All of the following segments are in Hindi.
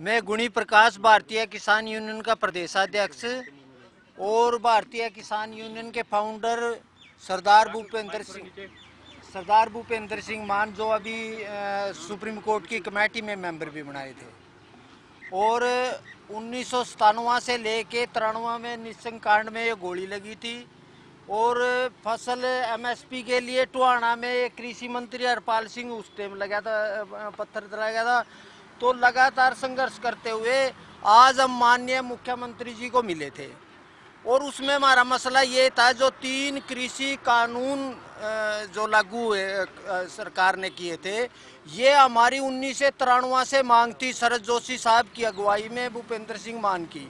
मैं गुणी प्रकाश, भारतीय किसान यूनियन का प्रदेशाध्यक्ष और भारतीय किसान यूनियन के फाउंडर सरदार भूपेंद्र सिंह मान, जो अभी सुप्रीम कोर्ट की कमेटी में मेंबर भी बनाए थे, और 1997 से लेके 93 में निस्संग कांड में ये गोली लगी थी। और फसल एमएसपी के लिए टोहाना में कृषि मंत्री हरपाल सिंह उस टाइम लगा था, पत्थर चला गया था। तो लगातार संघर्ष करते हुए आज हम माननीय मुख्यमंत्री जी को मिले थे, और उसमें हमारा मसला ये था, जो 3 कृषि कानून जो लागू हुए सरकार ने किए थे, ये हमारी 1993 से मांग थी, शरद जोशी साहब की अगुवाई में, भूपेंद्र सिंह मान की।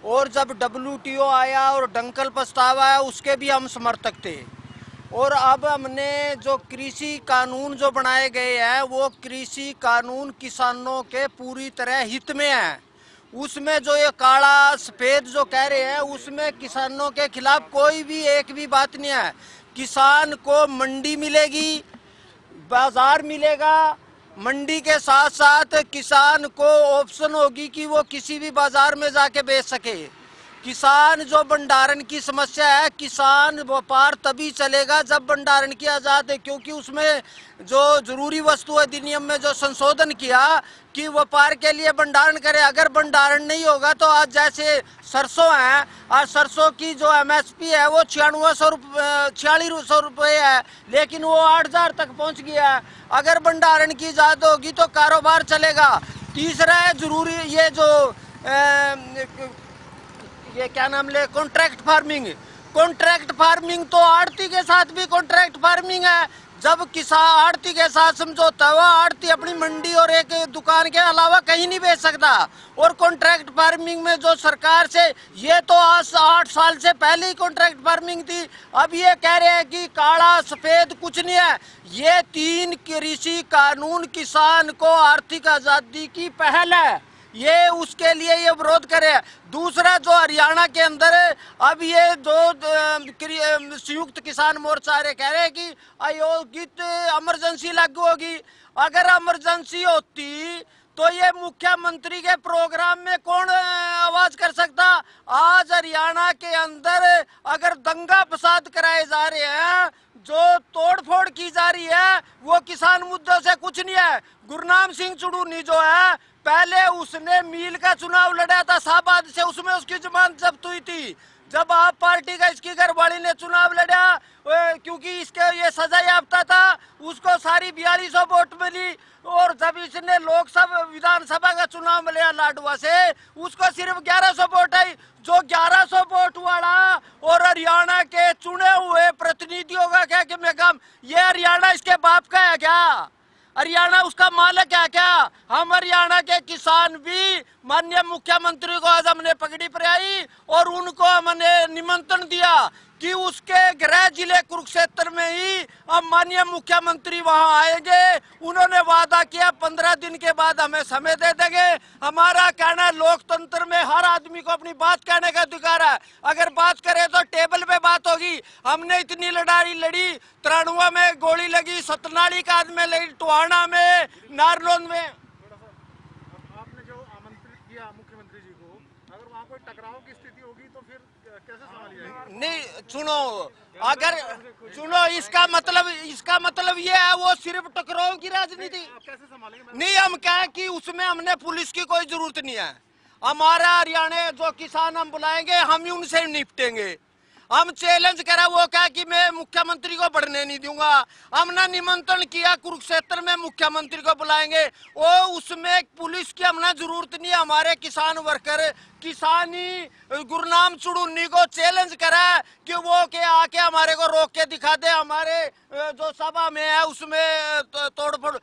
और जब WTO आया और डंकल प्रस्ताव आया, उसके भी हम समर्थक थे। और अब हमने जो कृषि कानून जो बनाए गए हैं, वो कृषि कानून किसानों के पूरी तरह हित में है। उसमें जो ये काला सफेद जो कह रहे हैं, उसमें किसानों के खिलाफ कोई भी एक भी बात नहीं है। किसान को मंडी मिलेगी, बाजार मिलेगा, मंडी के साथ साथ किसान को ऑप्शन होगी कि वो किसी भी बाजार में जाके बेच सके। किसान जो भंडारण की समस्या है, किसान व्यापार तभी चलेगा जब भंडारण की आज़ाद है, क्योंकि उसमें जो जरूरी वस्तु अधिनियम में जो संशोधन किया कि व्यापार के लिए भंडारण करे। अगर भंडारण नहीं होगा तो आज जैसे सरसों है, आज सरसों की जो MSP है वो 4600 रुपये है, लेकिन वो 8000 तक पहुंच गया है। अगर भंडारण की इजाज़त होगी तो कारोबार चलेगा। तीसरा है जरूरी ये जो ये क्या नाम ले, कॉन्ट्रैक्ट फार्मिंग। कॉन्ट्रैक्ट फार्मिंग तो आड़ती के साथ भी कॉन्ट्रैक्ट फार्मिंग है। जब किसान आड़ती के साथ समझौता हुआ, आड़ती अपनी मंडी और एक दुकान के अलावा कहीं नहीं बेच सकता। और कॉन्ट्रैक्ट फार्मिंग में जो सरकार से, ये तो आज 8 साल से पहले ही कॉन्ट्रैक्ट फार्मिंग थी, अब ये कह रहे हैं कि काला सफेद कुछ नहीं है। ये 3 कृषि कानून किसान को आर्थिक आज़ादी की पहल है, ये उसके लिए ये विरोध करे। दूसरा जो हरियाणा के अंदर अब ये जो संयुक्त किसान मोर्चा कह रहे हैं कि अयोग्य इमरजेंसी लागू होगी। अगर इमरजेंसी होती तो ये मुख्यमंत्री के प्रोग्राम में कौन आवाज कर सकता। आज हरियाणा के अंदर अगर दंगा फसाद कराए जा रहे हैं, जो तोड़फोड़ की जा रही है, वो किसान मुद्दों से कुछ नहीं है। गुरनाम सिंह चुड़ूनी जो है, पहले उसने मील का चुनाव लड़ा था शाहबाद से, उसमें उसकी जमानत जब्त हुई थी। जब आप पार्टी का इसकी घरवाली ने चुनाव लड़ा, क्योंकि इसके ये सजा याफ्ता था, उसको सारी 4200 वोट मिली। और जब इसने लोकसभा विधानसभा का चुनाव लिया लाडवा से, उसको सिर्फ 1100 वोट आई। जो 1100 वोट वाला और हरियाणा के चुने हुए प्रतिनिधियों का क्या कि मैं काम, ये हरियाणा इसके बाप का है क्या? हरियाणा उसका मालिक है क्या? हम हरियाणा के किसान भी माननीय मुख्यमंत्री को आज हमने पगड़ी पहनाई और उनको हमने निमंत्रण दिया कि उसके गृह जिले कुरुक्षेत्र में ही हम माननीय मुख्यमंत्री वहां आएंगे। उन्होंने वादा किया 15 दिन के बाद हमें समय दे देंगे। हमारा कहना, लोकतंत्र में हर आदमी को अपनी बात कहने का अधिकार है। अगर बात करें तो टेबल पे बात होगी। हमने इतनी लड़ाई लड़ी, 93 में गोली लगी, सतनाली का में लगी, टोहाना में, नारनौंद में। आपने जो आमंत्रित किया मुख्यमंत्री जी को, अगर वहाँ कोई टकराव की स्थिति होगी तो फिर कैसे संभालिएगा? नहीं सुनो, अगर सुनो, इसका मतलब ये है, वो सिर्फ टकराव की राजनीति कैसे संभालेंगे? नहीं, हम क्या है कि उसमें हमने पुलिस की कोई जरूरत नहीं है। हमारा हरियाणा जो किसान हम बुलाएंगे, हम ही उनसे निपटेंगे। हम चैलेंज करा, वो क्या कि मैं मुख्यमंत्री को बढ़ने नहीं दूंगा। हमने निमंत्रण किया कुरुक्षेत्र में मुख्यमंत्री को बुलाएंगे, वो उसमें पुलिस की हमने जरूरत नहीं। हमारे किसान वर्कर, किसानी गुरनाम चुड़ूनी को चैलेंज करा कि वो के आके हमारे को रोक के दिखा दे, हमारे जो सभा में है उसमें तोड़फोड़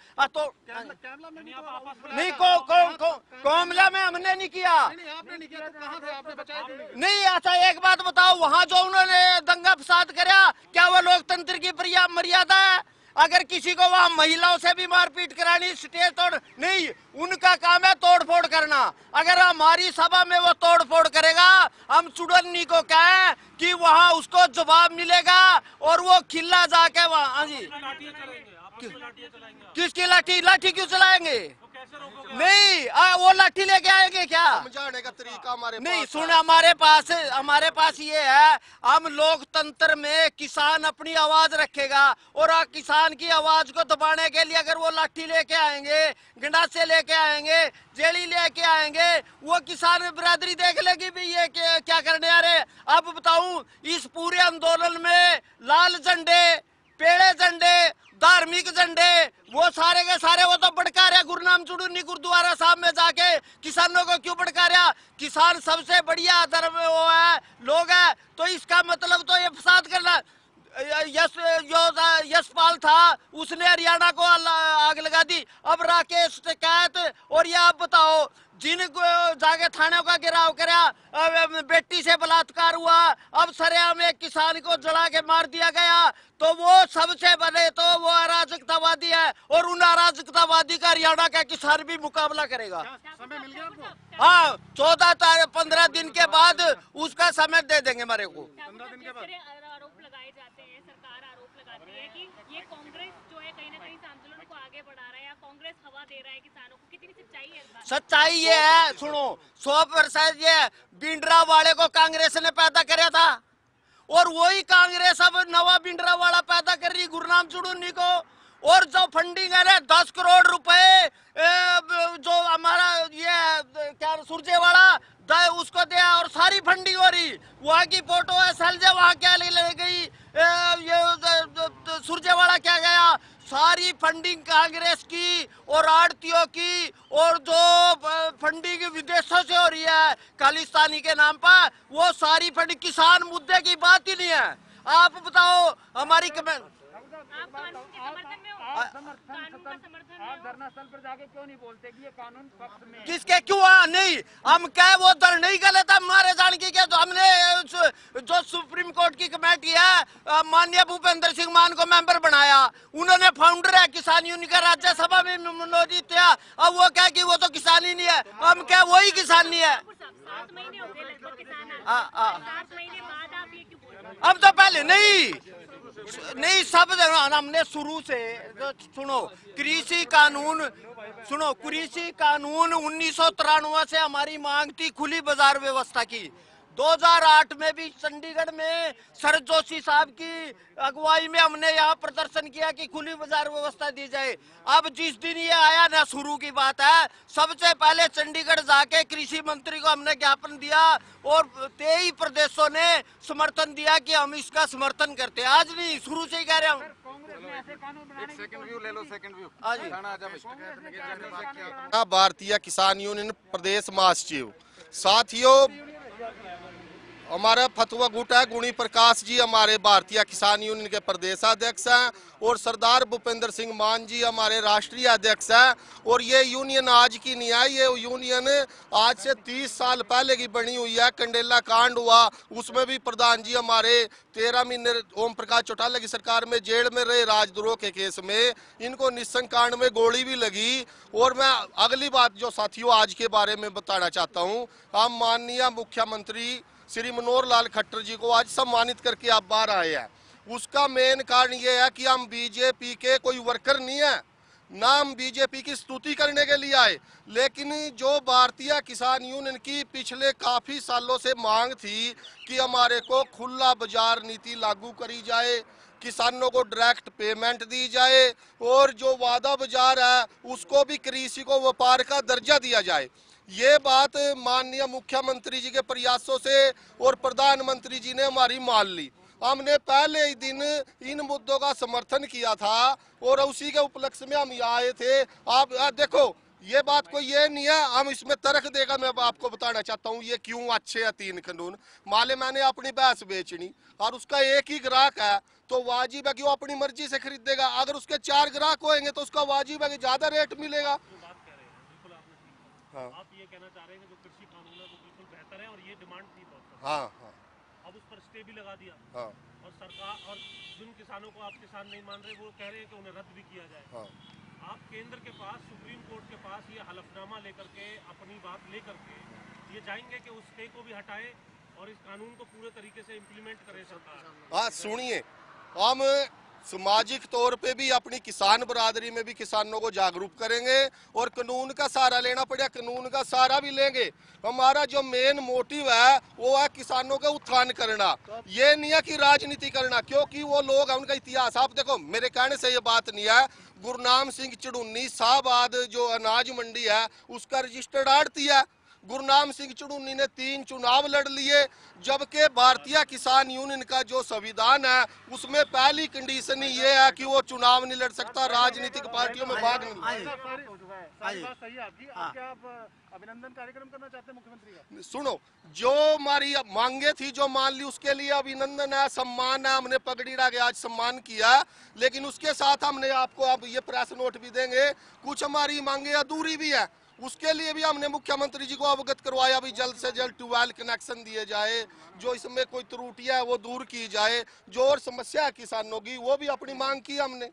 नहीं, कोमला में हमने नहीं किया। आपने नहीं किया तो कहाँ थे? आपने बचाया क्यों नहीं? नहीं, अच्छा एक बात बताओ, वहाँ जो उन्होंने दंगा फसाद करा, क्या वो लोकतंत्र की मर्यादा है? अगर किसी को वहाँ महिलाओं से भी मारपीट करानी, स्टेज तोड़ नहीं, उनका काम है तोड़फोड़ करना। अगर हमारी सभा में वो तोड़फोड़ करेगा, हम चुड़न्नी को कहें कि वहाँ उसको जवाब मिलेगा और वो खिल्ला जाके वहाँ। हाँ जी, किसकी लाठी क्यों चलाएंगे? नहीं वो लाठी लेके आएंगे क्या? समझाने का तरीका हमारे नहीं पास सुन, है। हमारे पास ये है, हम लोकतंत्र में किसान अपनी आवाज रखेगा, और किसान की आवाज को दबाने के लिए अगर वो लाठी लेके आएंगे, गंडासे लेके आएंगे, जेली लेके आएंगे, वो किसान बिरादरी देख लेगी भी ये क्या करने आ रहे। अब बताऊं, इस पूरे आंदोलन में लाल झंडे, पेड़े झंडे, धार्मिक झंडे, वो सारे के सारे वो तो भड़का रहे। गुरु नाम चुड़ूनी गुरुद्वारा साहब में जाके किसानों को क्यों भड़का रहा? किसान सबसे बढ़िया धर्म वो है, लोग है, तो इसका मतलब तो ये फसाद करना। यशपाल था, उसने हरियाणा को आग लगा दी। अब राकेश टिकैत, और ये आप बताओ, जिनको जाके थाने का घेराव करा, बेटी से बलात्कार हुआ, अब सरेआम एक किसान को जला के मार दिया गया, तो वो सबसे बड़े तो वो अराजकतावादी है, और उन अराजकतावादी का हरियाणा का किसान भी मुकाबला करेगा। समय मिल गया आपको? हाँ, 15 दिन के बाद उसका समय दे देंगे मेरे को। 15 दिन के बाद आरोप लगाए जाते हैं, सरकार आरोप लगाती है कि ये कांग्रेस जो है कहीं ना कहीं इस आंदोलन को आगे बढ़ा रहा है, या कांग्रेस हवा दे रहा है किसानों को, कितनी सच्चाई है इस बात? सच्चाई ये है, सुनो, 100% ये बिंड्रा वाले को कांग्रेस ने पैदा कराया था, और वही कांग्रेस अब नवा बिंड्रा वाला पैदा कर रही, गुरनाम चुड़ूनी को। और जो फंडिंग है ना, 10 करोड़ रुपए जो हमारा ये क्या सुरजेवाला उसको दिया, और सारी फंडिंग हो रही। वहाँ की फोटो है, सलजे वहाँ क्या ले गई, ये सुरजेवाला क्या गया, सारी फंडिंग कांग्रेस की और आड़तियों की, और जो फंडिंग विदेशों से हो रही है खालिस्तानी के नाम पर, वो सारी फंडिंग, किसान मुद्दे की बात ही नहीं है। आप बताओ, हमारी कमेंट आप कानून के समर्थन में हो? कानून का समर्थन में हो? धरना स्थल पर जाके क्यों नहीं बोलते कि ये कानून पक्ष में है? किसके क्यों नहीं, हम क्या वो दल नहीं गलत है हमारे जान की क्या? तो हमने जो सुप्रीम कोर्ट की कमेटी है, माननीय भूपेंद्र सिंह मान को मेंबर बनाया, उन्होंने फाउंडर है किसान यूनियन का, राज्यसभा में मनोनीत किया। अब वो क्या कि वो तो किसान ही नहीं है, हम क्या वही किसान नहीं है? 7 महीने हो गए लगभग किसान 7 महीने बाद आप ये क्यों बोल रहे हो? अब तो पहले नहीं सब हमने शुरू से सुनो, कृषि कानून 1993 से हमारी मांग थी खुली बाजार व्यवस्था की। 2008 में भी चंडीगढ़ में शरद जोशी साहब की अगुवाई में हमने यहाँ प्रदर्शन किया कि खुली बाजार व्यवस्था दी जाए। अब जिस दिन ये आया ना, शुरू की बात है, सबसे पहले चंडीगढ़ जाके कृषि मंत्री को हमने ज्ञापन दिया, और 23 प्रदेशों ने समर्थन दिया कि हम इसका समर्थन करते हैं। आज नहीं, शुरू से ही कह रहे हैं हम। कांग्रेस ने ऐसे कानून बनाने सेकंड व्यू ले लो, सेकंड व्यू। हाँ जी। भारतीय किसान यूनियन प्रदेश महासचिव साथियों, हमारा फतवा गुट है गुणी प्रकाश जी, हमारे भारतीय किसान यूनियन के प्रदेशाध्यक्ष हैं, और सरदार भूपेंद्र सिंह मान जी हमारे राष्ट्रीय अध्यक्ष हैं। और ये यूनियन आज की नहीं है, ये यूनियन आज से 30 साल पहले की बनी हुई है। कंडेला कांड हुआ, उसमें भी प्रधान जी हमारे 13 महीने ओम प्रकाश चौटाला की सरकार में जेल में रहे राजद्रोह के केस में, इनको निस्संग कांड में गोली भी लगी। और मैं अगली बात जो साथियों आज के बारे में बताना चाहता हूँ, हम माननीय मुख्यमंत्री श्री मनोहर लाल खट्टर जी को आज सम्मानित करके आप बाहर आए हैं। उसका मेन कारण ये है कि हम बीजेपी के कोई वर्कर नहीं है, ना हम बीजेपी की स्तुति करने के लिए आए, लेकिन जो भारतीय किसान यूनियन की पिछले काफ़ी सालों से मांग थी कि हमारे को खुला बाजार नीति लागू करी जाए, किसानों को डायरेक्ट पेमेंट दी जाए, और जो वादा बाजार है उसको भी कृषि को व्यापार का दर्जा दिया जाए। ये बात माननीय मुख्यमंत्री जी के प्रयासों से और प्रधानमंत्री जी ने हमारी मान ली। हमने पहले ही दिन इन मुद्दों का समर्थन किया था, और उसी के उपलक्ष्य में हम यहाँ आए थे। आप देखो, ये बात कोई ये नहीं है, हम इसमें तर्क देगा। मैं आपको बताना चाहता हूँ ये क्यों अच्छे है 3 कानून। माले मैंने अपनी भैंस बेचनी और उसका एक ही ग्राहक है, तो वाजिब है कि वो अपनी मर्जी से खरीदेगा। अगर उसके 4 ग्राहक होंगे तो उसका वाजिब है कि ज्यादा रेट मिलेगा। हाँ। आप ये कहना चाह रहे हैं कि जो कृषि कानून है वो बिल्कुल बेहतर है, और ये डिमांड थी बहुत। हाँ हाँ। अब उस पर स्टे भी लगा दिया। हाँ। और सरकार और जिन किसानों को आप किसान नहीं मान रहे, वो कह रहे हैं कि उन्हें रद्द भी किया जाए। हाँ। आप केंद्र के पास, सुप्रीम कोर्ट के पास ये हलफनामा लेकर के, अपनी बात लेकर के ये जाएंगे कि उस स्टे को भी हटाए और इस कानून को पूरे तरीके से इम्प्लीमेंट करे सरकार? हाँ सुनिए, हम सामाजिक तौर पे भी अपनी किसान बरादरी में भी किसानों को जागरूक करेंगे और कानून का सहारा लेना पड़ेगा, कानून का सहारा भी लेंगे। हमारा जो मेन मोटिव है वो है किसानों का उत्थान करना, ये नहीं है कि राजनीति करना, क्योंकि वो लोग हैं, उनका इतिहास आप देखो, मेरे कहने से ये बात नहीं है। गुरनाम सिंह चुड़ूनी शाहबाद जो अनाज मंडी है उसका रजिस्टर्ड आड़ती है। गुरनाम सिंह चुड़ूनी ने 3 चुनाव लड़ लिए, जबकि भारतीय किसान यूनियन का जो संविधान है उसमें पहली कंडीशन ही ये है कि वो चुनाव नहीं लड़ सकता, राजनीतिक पार्टियों में भाग नहीं। सारी बात सही है आपकी। क्या आप अभिनंदन कार्यक्रम करना चाहते हैं मुख्यमंत्री का? सुनो, जो हमारी मांगे थी, जो मान ली, उसके लिए अभिनंदन है, सम्मान है, हमने पगड़ी डाल के आज सम्मान किया, लेकिन उसके साथ हमने आपको अब ये प्रेस नोट भी देंगे, कुछ हमारी मांगे अधूरी भी है, उसके लिए भी हमने मुख्यमंत्री जी को अवगत करवाया भी जल्द से जल्द ट्यूबवेल कनेक्शन दिए जाए, जो इसमें कोई त्रुटियां है वो दूर की जाए, जो और समस्या है किसानों की वो भी अपनी मांग की हमने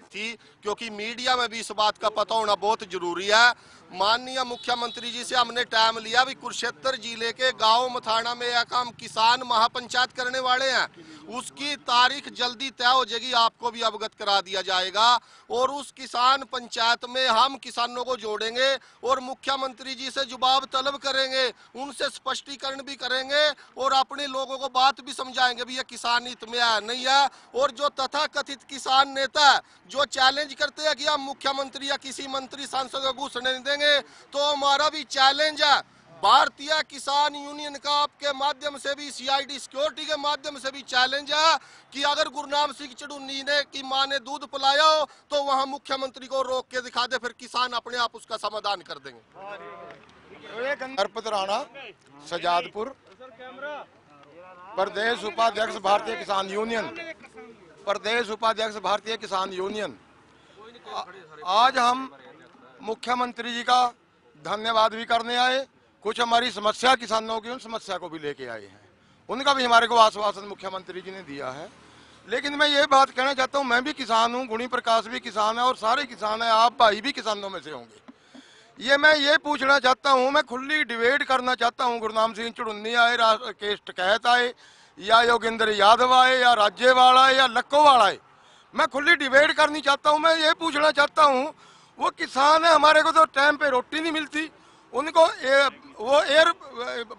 थी, क्योंकि मीडिया में भी इस बात का पता होना बहुत जरूरी है। माननीय मुख्यमंत्री जी से हमने टाइम लिया भी कुरुक्षेत्र जिले के गांव मथाना में एक हम किसान महापंचायत करने वाले हैं, उसकी तारीख जल्दी तय हो जाएगी, आपको भी अवगत करा दिया जाएगा और उस किसान पंचायत में हम किसानों को जोड़ेंगे और मुख्यमंत्री जी से जवाब तलब करेंगे, उनसे स्पष्टीकरण भी करेंगे और अपने लोगों को बात भी समझाएंगे भी ये किसान हित में है नहीं है। और जो तथाकथित किसान नेता जो चैलेंज करते हैं कि हम मुख्यमंत्री या किसी मंत्री सांसद को घुसने नहीं देंगे, तो हमारा भी चैलेंज है भारतीय किसान यूनियन का आपके माध्यम से भी, CID सिक्योरिटी के माध्यम से भी चैलेंज है कि अगर गुरनाम सिंह चुड़ूनी ने की मां ने दूध पिलाया हो तो वहां मुख्यमंत्री को रोक के दिखा दे, फिर किसान अपने आप उसका समाधान कर देंगे। अर्पित राणा, सजादपुर, प्रदेश उपाध्यक्ष भारतीय किसान यूनियन, प्रदेश उपाध्यक्ष भारतीय किसान यूनियन। आज हम मुख्यमंत्री जी का धन्यवाद भी करने आए, कुछ हमारी समस्या किसानों की, उन समस्या को भी लेके आए हैं, उनका भी हमारे को आश्वासन मुख्यमंत्री जी ने दिया है। लेकिन मैं ये बात कहना चाहता हूँ, मैं भी किसान हूँ, गुणी प्रकाश भी किसान है और सारे किसान हैं, आप भाई भी किसानों में से होंगे। मैं ये पूछना चाहता हूँ, मैं खुली डिबेट करना चाहता हूँ, गुरनाम सिंह चुड़ूनी आए, केश टिकैत आए, या योगेंद्र यादव आए, या राज्यवाल आए, या लक्कोवाल आए, मैं खुली डिबेट करनी चाहता हूँ। मैं ये पूछना चाहता हूँ, वो किसान है, हमारे को तो टाइम पे रोटी नहीं मिलती, उनको वो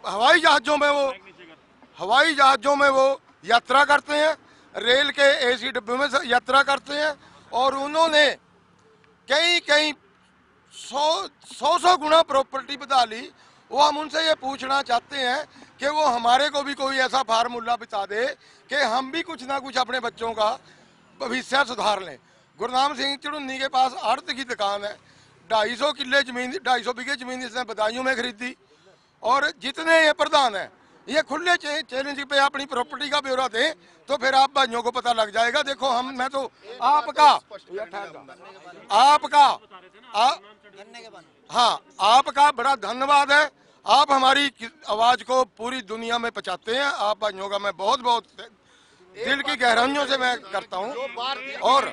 हवाई जहाज़ों में वो यात्रा करते हैं, रेल के AC डिब्बे में यात्रा करते हैं और उन्होंने कई 100 गुना प्रॉपर्टी बता ली। वो हम उनसे ये पूछना चाहते हैं कि वो हमारे को भी कोई ऐसा फार्मूला बता दे कि हम भी कुछ ना कुछ अपने बच्चों का भविष्य सुधार लें। गुरनाम सिंह चुड़ूनी के पास आड़त की दुकान है, 250 किले जमीन, 250 बीघे जमीन इसने बदायूं में खरीदी, और जितने ये प्रधान है ये खुले चैलेंज पे अपनी प्रॉपर्टी का ब्यौरा दें तो फिर आप भाइयों को पता लग जाएगा। देखो मैं तो आपका बड़ा धन्यवाद है, आप हमारी आवाज को पूरी दुनिया में पहुंचाते हैं, आप भाइयों का मैं बहुत बहुत दिल की गहराइयों से मैं करता हूं। और